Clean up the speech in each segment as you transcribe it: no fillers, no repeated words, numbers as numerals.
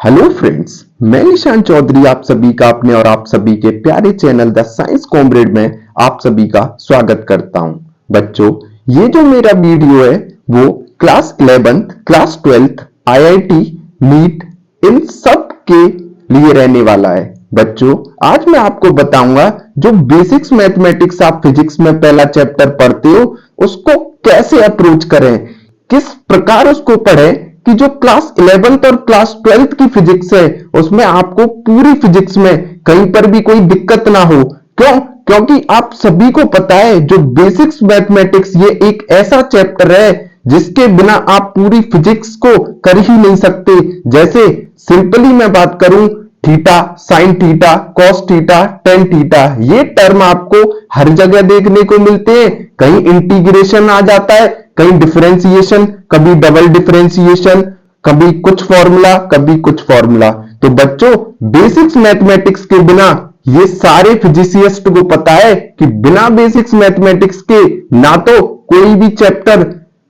Hello friends, मैं निशान चौधरी आप सभी का अपने और आप सभी के प्यारे चैनल द साइंस कॉमरेड में आप सभी का स्वागत करता हूं। बच्चों, ये जो मेरा वीडियो है वो class 11th, class 12th, IIT, NEET इन सब के लिए रहने वाला है। बच्चों, आज मैं आपको बताऊंगा जो बेसिक्स मैथमेटिक्स आप फिजिक्स में पहला चैप्टर पढ़ते हो उसको कैसे अप्रोच करें, किस प्रकार उसको पढ़ें कि जो क्लास 11th और क्लास 12th की फिजिक्स है उसमें आपको पूरी फिजिक्स में कहीं पर भी कोई दिक्कत ना हो। क्यों? क्योंकि आप सभी को पता है जो बेसिक्स मैथमेटिक्स ये एक ऐसा चैप्टर है जिसके बिना आप पूरी फिजिक्स को कर ही नहीं सकते। जैसे सिंपली मैं बात करूं, theta, sine theta, cos theta, tan theta, ये टर्म आपको हर जगह देखने को मिलते हैं। कहीं इंटीग्रेशन आ जाता है, कहीं डिफरेंशिएशन, कभी डबल डिफरेंशिएशन, कभी कुछ फॉर्मूला, कभी कुछ फॉर्मूला। तो बच्चों, बेसिक्स मैथमेटिक्स के बिना ये सारे फिजिसिस्ट को पता है कि बिना बेसिक्स मैथमेटिक्स के ना तो कोई भी चैप्टर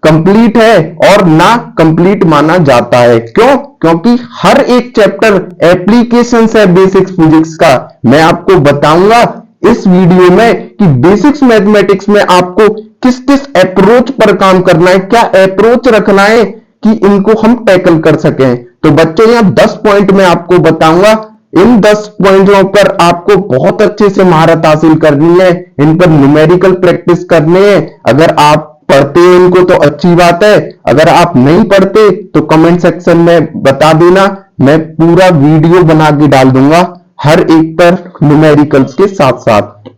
कंप्लीट है और ना कंप्लीट माना जाता है। क्यों? क्योंकि हर एक चैप्टर एप्लीकेशन है बेसिक्स फिजिक्स का। मैं आपको बताऊंगा इस वीडियो में कि बेसिक्स मैथमेटिक्स में आपको किस किस अप्रोच पर काम करना है, क्या अप्रोच रखना है कि इनको हम टैकल कर सकें। तो बच्चों, यहां 10 पॉइंट मैं आपको बताऊंगा। इन 10 पॉइंटों पर आपको बहुत अच्छे से महारत हासिल करनी है, इन पर न्यूमेरिकल प्रैक्टिस करनी है। अगर आप पढ़ते हैं इनको तो अच्छी बात है, अगर आप नहीं पढ़ते तो कमेंट सेक्शन में बता देना, मैं पूरा वीडियो बना के डाल दूंगा हर एक पर न्यूमेरिकल्स के साथ साथ।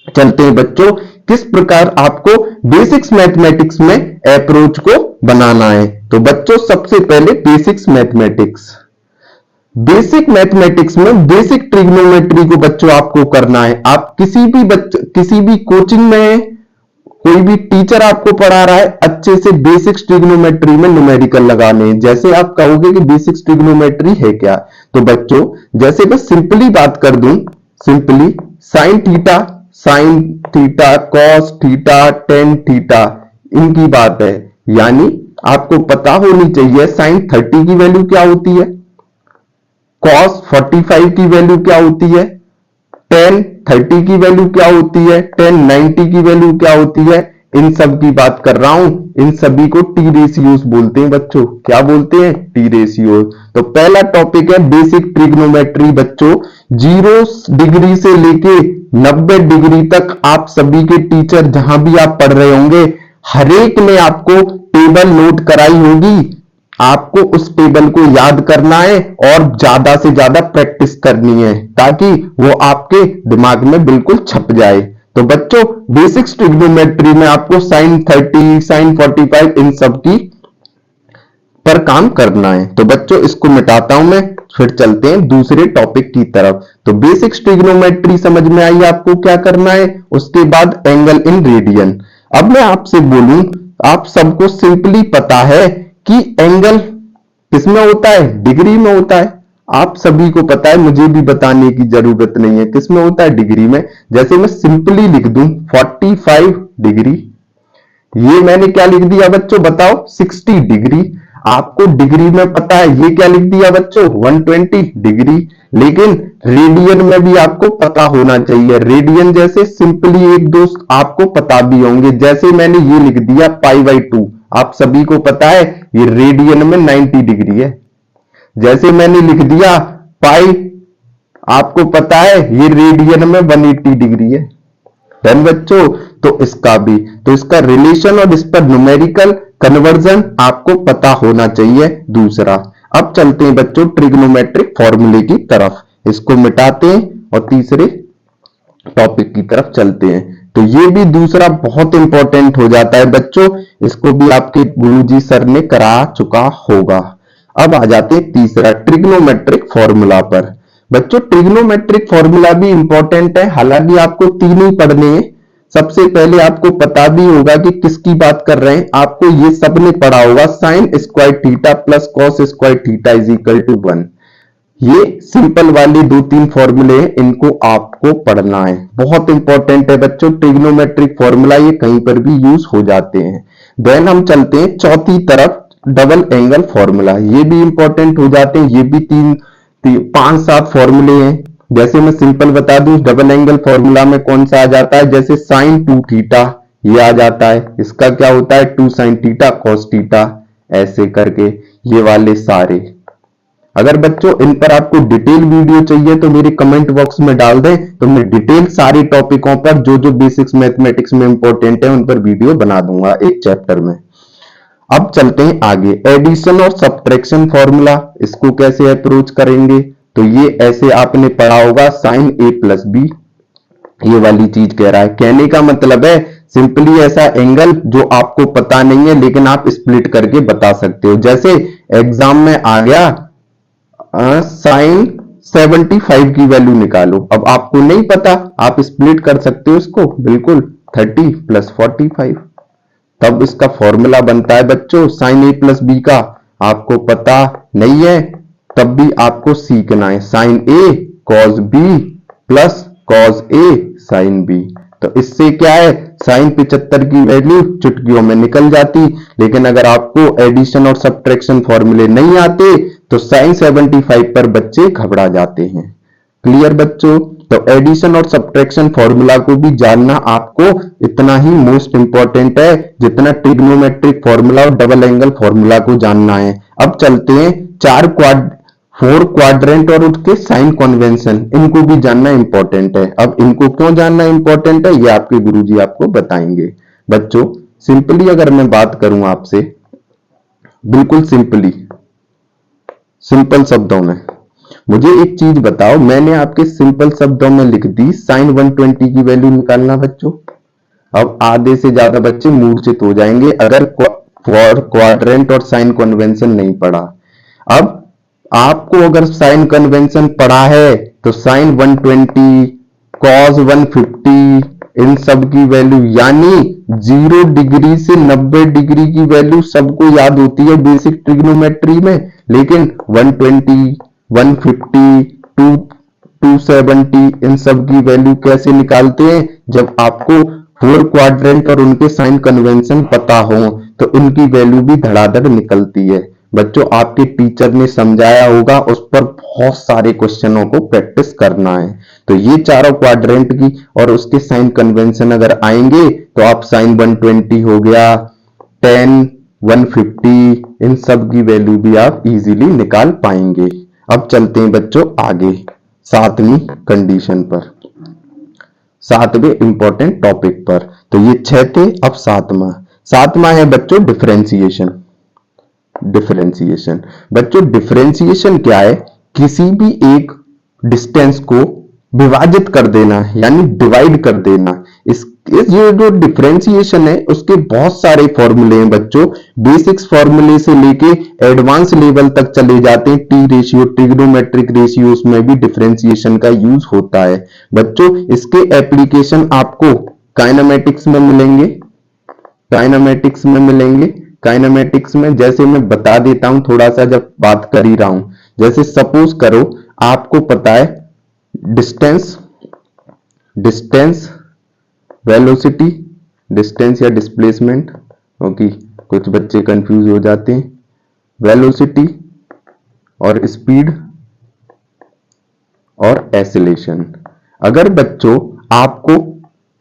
चलते हैं बच्चों, किस प्रकार आपको बेसिक्स मैथमेटिक्स में अप्रोच को बनाना है। तो बच्चों, सबसे पहले बेसिक्स मैथमेटिक्स, बेसिक मैथमेटिक्स में बेसिक ट्रिग्नोमेट्री को बच्चों आपको करना है। आप किसी भी कोचिंग में कोई भी टीचर आपको पढ़ा रहा है, अच्छे से बेसिक्स ट्रिग्नोमेट्री में न्यूमेरिकल लगाने हैं। जैसे आप कहोगे कि बेसिक्स ट्रिग्नोमेट्री है क्या, तो बच्चों जैसे मैं सिंपली बात कर दूं, simply sine theta, cos theta, tan theta, इनकी बात है। यानी आपको पता होनी चाहिए साइन 30 की वैल्यू क्या होती है, कॉस 45 की वैल्यू क्या होती है, टेन 30 की वैल्यू क्या होती है, टेन 90 की वैल्यू क्या होती है। इन सब की बात कर रहा हूं। इन सभी को टी रेशियोज बोलते हैं बच्चों। क्या बोलते हैं? T ratio. तो पहला टॉपिक है बेसिक ट्रिग्नोमेट्री। बच्चों, 0 डिग्री से लेके 90 डिग्री तक आप सभी के टीचर जहां भी आप पढ़ रहे होंगे, हरेक ने आपको टेबल नोट कराई होगी। आपको उस टेबल को याद करना है और ज्यादा से ज्यादा प्रैक्टिस करनी है ताकि वो आपके दिमाग में बिल्कुल छप जाए। तो बच्चों, बेसिक्स ट्रिग्नोमेट्री में आपको साइन 30, साइन 45 इन सब की पर काम करना है। तो बच्चों, इसको मिटाता हूं मैं, फिर चलते हैं दूसरे टॉपिक की तरफ। तो बेसिक्स ट्रिग्नोमेट्री समझ में आई आपको क्या करना है। उसके बाद एंगल इन रेडियन। अब मैं आपसे बोलूं, आप सबको सिंपली पता है कि एंगल किसमें होता है? डिग्री में होता है। आप सभी को पता है, मुझे भी बताने की जरूरत नहीं है किसमें होता है, डिग्री में। जैसे मैं सिंपली लिख दूं 45 डिग्री, ये मैंने क्या लिख दिया बच्चों बताओ? 60 डिग्री। आपको डिग्री में पता है, ये क्या लिख दिया बच्चों? 120 डिग्री। लेकिन रेडियन में भी आपको पता होना चाहिए। रेडियन जैसे सिंपली एक दोस्त आपको पता भी होंगे, जैसे मैंने ये लिख दिया π/2, आप सभी को पता है ये रेडियन में 90 डिग्री है। जैसे मैंने लिख दिया पाई, आपको पता है ये रेडियन में 180 डिग्री है। डन बच्चों। तो इसका भी, तो इसका रिलेशन और इस पर न्यूमेरिकल कन्वर्जन आपको पता होना चाहिए। दूसरा, अब चलते हैं बच्चों ट्रिग्नोमेट्रिक फॉर्मूले की तरफ, इसको मिटाते हैं और तीसरे टॉपिक की तरफ चलते हैं। तो ये भी दूसरा बहुत इंपॉर्टेंट हो जाता है बच्चों, इसको भी आपके गुरुजी सर ने करा चुका होगा। अब आ जाते हैं तीसरा, ट्रिग्नोमेट्रिक फॉर्मूला पर। बच्चों, ट्रिग्नोमेट्रिक फॉर्मूला भी इंपॉर्टेंट है, हालांकि आपको तीन ही पढ़ने हैं। सबसे पहले आपको पता भी होगा कि किसकी बात कर रहे हैं। आपको ये सबने पढ़ा होगा, sine square theta plus cos square theta is equal to 1। ये सिंपल वाली 2-3 फॉर्मूले हैं, इनको आपको पढ़ना है, बहुत इंपॉर्टेंट है बच्चों। ट्रिग्नोमेट्रिक फॉर्मूला ये कहीं पर भी यूज हो जाते हैं। देन हम चलते हैं चौथी तरफ, डबल एंगल फॉर्मूला, ये भी इंपॉर्टेंट हो जाते हैं। ये भी 5-7 फॉर्मूले हैं। जैसे मैं सिंपल बता दूं, डबल एंगल फॉर्मूला में कौन सा आ जाता है, जैसे साइन 2 थीटा ये आ जाता है। इसका क्या होता है, 2 साइन थीटा कॉस थीटा, ऐसे करके ये वाले सारे। अगर बच्चों इन पर आपको डिटेल वीडियो चाहिए तो मेरे कमेंट बॉक्स में डाल दें, तो मैं डिटेल सारे टॉपिकों पर जो जो बेसिक्स मैथमेटिक्स में इंपॉर्टेंट है उन पर वीडियो बना दूंगा एक चैप्टर में। अब चलते हैं आगे, एडिशन और सब्ट्रैक्शन फॉर्मूला, इसको कैसे अप्रोच करेंगे। तो ये ऐसे आपने पढ़ा होगा, साइन ए प्लस बी, ये वाली चीज कह रहा है। कहने का मतलब है सिंपली ऐसा एंगल जो आपको पता नहीं है लेकिन आप स्प्लिट करके बता सकते हो। जैसे एग्जाम में आ गया साइन 75 की वैल्यू निकालो, अब आपको नहीं पता, आप स्प्लिट कर सकते हो इसको, बिल्कुल 30 प्लस 45, तब इसका फॉर्मूला बनता है बच्चों साइन ए प्लस बी का। आपको पता नहीं है तब भी आपको सीखना है, sign A cos B plus cos A sine B. तो इससे क्या है, साइन 75 की वैल्यू चुटकियों में निकल जाती। लेकिन अगर आपको एडिशन और सब्ट्रैक्शन फॉर्मूले नहीं आते तो साइन 75 पर बच्चे घबरा जाते हैं। क्लियर बच्चों, तो एडिशन और सब्ट्रैक्शन फॉर्मूला को भी जानना आपको इतना ही मोस्ट इंपॉर्टेंट है जितना ट्रिग्नोमेट्रिक फॉर्मूला और डबल एंगल फॉर्मूला को जानना है। अब चलते हैं 4 क्वाड्रेंट और उसके साइन कन्वेंशन, इनको भी जानना इंपॉर्टेंट है। अब इनको क्यों जानना इंपॉर्टेंट है ये आपके गुरुजी आपको बताएंगे। बच्चों सिंपली अगर मैं बात करूं आपसे, बिल्कुल सिंपल शब्दों में, मुझे एक चीज बताओ, मैंने आपके सिंपल शब्दों में लिख दी साइन 120 की वैल्यू निकालना बच्चों। अब आधे से ज्यादा बच्चे मूर्छित हो जाएंगे अगर क्वाड्रेंट और साइन कन्वेंशन नहीं पढ़ा। अब आपको अगर साइन कन्वेंशन पढ़ा है तो साइन 120 कॉस 150 इन सब की वैल्यू, यानी 0 डिग्री से 90 डिग्री की वैल्यू सबको याद होती है बेसिक ट्रिग्नोमेट्री में। लेकिन 120 150 270 इन सब की वैल्यू कैसे निकालते हैं, जब आपको 4 क्वाड्रेंट और उनके साइन कन्वेंशन पता हो तो इनकी वैल्यू भी धड़ाधड़ निकलती है। बच्चों आपके टीचर ने समझाया होगा, उस पर बहुत सारे क्वेश्चनों को प्रैक्टिस करना है। तो ये चारों क्वाड्रेंट की और उसके साइन कन्वेंशन अगर आएंगे तो आप साइन 120 हो गया, 10 150 इन सब की वैल्यू भी आप इजीली निकाल पाएंगे। अब चलते हैं बच्चों आगे 7वीं कंडीशन पर, 7वें इंपॉर्टेंट टॉपिक पर। तो ये 6 थे, अब 7वां है बच्चों डिफरेंशिएशन। बच्चों डिफरेंशिएशन क्या है, किसी भी एक डिस्टेंस को विभाजित कर देना यानी डिवाइड कर देना। इस ये जो डिफरेंशिएशन है उसके बहुत सारे फॉर्मूले हैं बच्चों, बेसिक्स फॉर्मूले से लेके एडवांस लेवल तक चले जाते हैं। टी रेशियो, ट्रिग्नोमेट्रिक रेशियोज में भी डिफरेंशिएशन का यूज होता है बच्चों। इसके एप्लीकेशन आपको काइनेमेटिक्स में मिलेंगे। काइनेमेटिक्स में जैसे मैं बता देता हूं थोड़ा सा, जब बात कर ही रहा हूं, जैसे सपोज करो आपको पता है डिस्टेंस वेलोसिटी, डिस्टेंस या डिस्प्लेसमेंट, क्योंकि कुछ बच्चे कंफ्यूज हो जाते हैं, वेलोसिटी और स्पीड और एक्सेलरेशन। अगर बच्चों आपको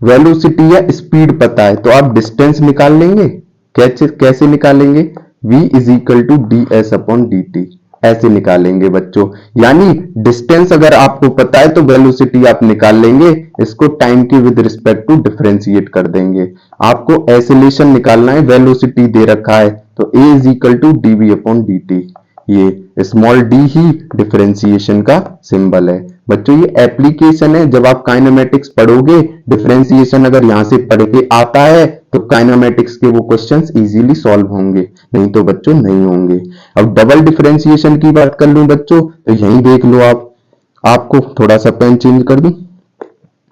वेलोसिटी या स्पीड पता है तो आप डिस्टेंस निकाल लेंगे। कैसे निकालेंगे, v is equal to d s upon d t, ऐसे निकालेंगे बच्चों। यानी डिस्टेंस अगर आपको पता है तो वेलोसिटी आप निकाल लेंगे, इसको टाइम के विद रिस्पेक्ट टू डिफरेंशिएट कर देंगे। आपको एक्सेलरेशन निकालना है, वेलोसिटी दे रखा है तो a is equal to d v upon d t, ये स्मॉल d ही डिफरेंशिएशन का सिंबल है बच्चों। ये एप्लीकेशन है, जब आप काइनेमेटिक्स पढ़ोगे, डिफरेंशिएशन अगर यहां से पढ़ के आता है तो काइनेमेटिक्स के वो क्वेश्चंस इजीली सॉल्व होंगे, नहीं तो बच्चों नहीं होंगे। अब डबल डिफरेंशिएशन की बात कर लूं बच्चों, तो यहीं देख लो आप, आपको थोड़ा सा पेन चेंज कर दूं,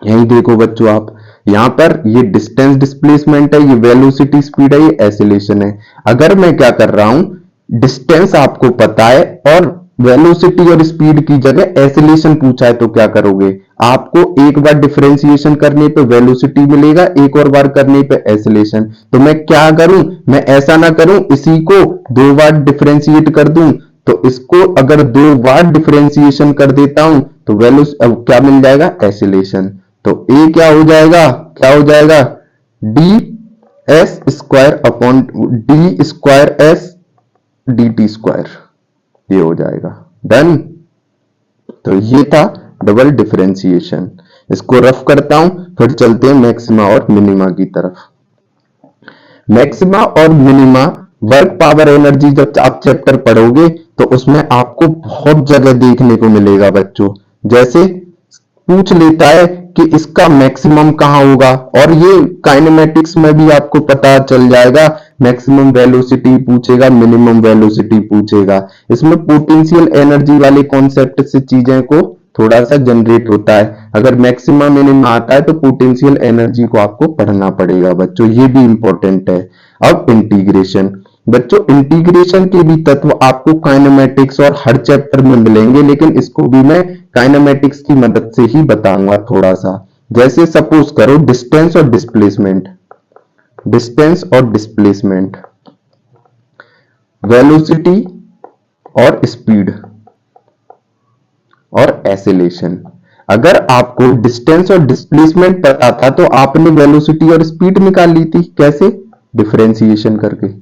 यहीं देखो बच्चों आप, यहां पर ये डिस्टेंस डिस्प्लेसमेंट है, ये वेलोसिटी स्पीड है, ये एक्सेलरेशन है। अगर मैं क्या कर रहा हूं, डिस्टेंस आपको पता है और वेलोसिटी और स्पीड की जगह एसिलेशन पूछा है तो क्या करोगे? आपको एक बार डिफरेंशिएशन करने पे वेलोसिटी मिलेगा, एक और बार करने पे एसिलेशन। तो मैं क्या करूं, मैं ऐसा ना करूं इसी को 2 बार डिफरेंशिएट कर दूं, तो इसको अगर 2 बार डिफरेंशिएशन कर देता हूं तो अब क्या मिल जाएगा? एसिलेशन। तो ए क्या हो जाएगा? क्या हो जाएगा? D S square upon D square S D T square, ये हो जाएगा। डन। तो ये था डबल डिफरेंशिएशन। इसको रफ करता हूं, फिर चलते हैं मैक्सिमा और मिनिमा की तरफ। मैक्सिमा और मिनिमा वर्क पावर एनर्जी जब आप चैप्टर पढ़ोगे तो उसमें आपको बहुत जगह देखने को मिलेगा बच्चों। जैसे पूछ लेता है कि इसका मैक्सिमम कहां होगा, और ये काइनेमेटिक्स में भी आपको पता चल जाएगा। मैक्सिमम वेलोसिटी पूछेगा, मिनिमम वेलोसिटी पूछेगा। इसमें पोटेंशियल एनर्जी वाले कॉन्सेप्ट से चीजें को थोड़ा सा जनरेट होता है। अगर मैक्सिमम मिनिमम आता है तो पोटेंशियल एनर्जी को आपको पढ़ना पड़ेगा बच्चों, ये भी इंपॉर्टेंट है। अब इंटीग्रेशन। बच्चों इंटीग्रेशन के भी तत्व आपको काइनेमेटिक्स और हर चैप्टर में मिलेंगे, लेकिन इसको भी मैं काइनेमेटिक्स की मदद से ही बताऊंगा थोड़ा सा। जैसे सपोज करो डिस्टेंस और डिस्प्लेसमेंट, डिस्टेंस और डिस्प्लेसमेंट, वेलोसिटी और स्पीड और एसिलेशन। अगर आपको डिस्टेंस और डिस्प्लेसमेंट पता था तो आपने वेलोसिटी और स्पीड निकाल ली थी। कैसे? डिफरेंशिएशन करके।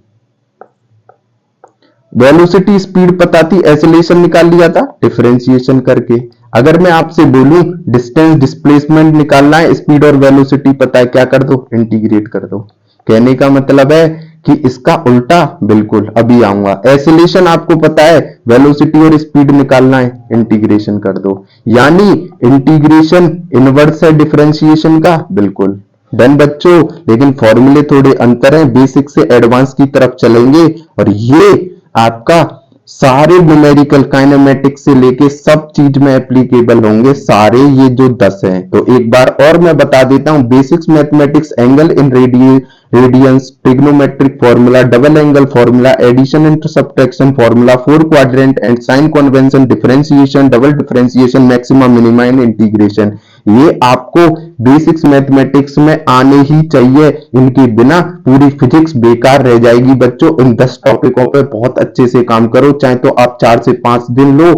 वेलोसिटी स्पीड पता थी, एसिलेशन निकाल लिया था डिफरेंशिएशन करके। अगर मैं आपसे बोलूं डिस्टेंस डिस्प्लेसमेंट निकालना है, स्पीड और वेलोसिटी पता है, क्या कर दो? इंटीग्रेट कर दो। कहने का मतलब है कि इसका उल्टा बिल्कुल अभी आऊंगा। एसिलेशन आपको पता है, वेलोसिटी और स्पीड निकालना है, इंटीग्रेशन कर दो। यानी इंटीग्रेशन इनवर्स है डिफरेंशिएशन का, बिल्कुल। डन बच्चों। लेकिन फॉर्मूले थोड़े अंतर हैं, बेसिक से एडवांस की तरफ चलेंगे और ये आपका सारे न्यूमेरिकल काइनेमेटिक्स से लेके सब चीज में एप्लीकेबल होंगे, सारे ये जो 10 हैं। तो एक बार और मैं बता देता हूं, basics mathematics, angle in radians, trigonometric formula, double angle formula, addition and subtraction formula, 4 quadrant and sign convention, differentiation, double differentiation, maxima minima and integration, ये आपको बेसिक्स मैथमेटिक्स में आने ही चाहिए। इनके बिना पूरी फिजिक्स बेकार रह जाएगी बच्चों। इन 10 टॉपिकों पे बहुत अच्छे से काम करो, चाहे तो आप 4 से 5 दिन लो।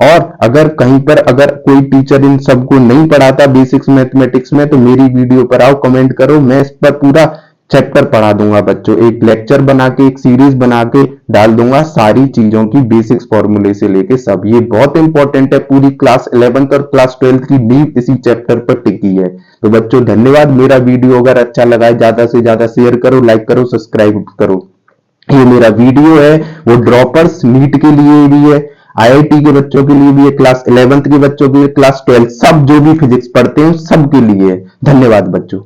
और अगर कहीं पर अगर कोई टीचर इन सबको नहीं पढ़ाता बेसिक्स मैथमेटिक्स में, तो मेरी वीडियो पर आओ, कमेंट करो, मैं इस पर पूरा चैप्टर पढ़ा दूंगा बच्चों। एक लेक्चर बना के, एक सीरीज बना के डाल दूंगा, सारी चीजों की बेसिक्स फॉर्मूले से लेके सब। ये बहुत इंपॉर्टेंट है, पूरी क्लास 11th और क्लास 12th की नींव इसी चैप्टर पर टिकी है। तो बच्चों धन्यवाद। मेरा वीडियो अगर अच्छा लगा है ज्यादा से ज्यादा शेयर करो, लाइक करो, सब्सक्राइब करो। ये मेरा वीडियो है वो ड्रॉपर्स नीट के लिए भी है, आईआईटी के बच्चों के लिए भी है, क्लास 11th के बच्चों के लिए, क्लास 12, सब जो भी फिजिक्स पढ़ते हैं सबके लिए है। धन्यवाद बच्चों।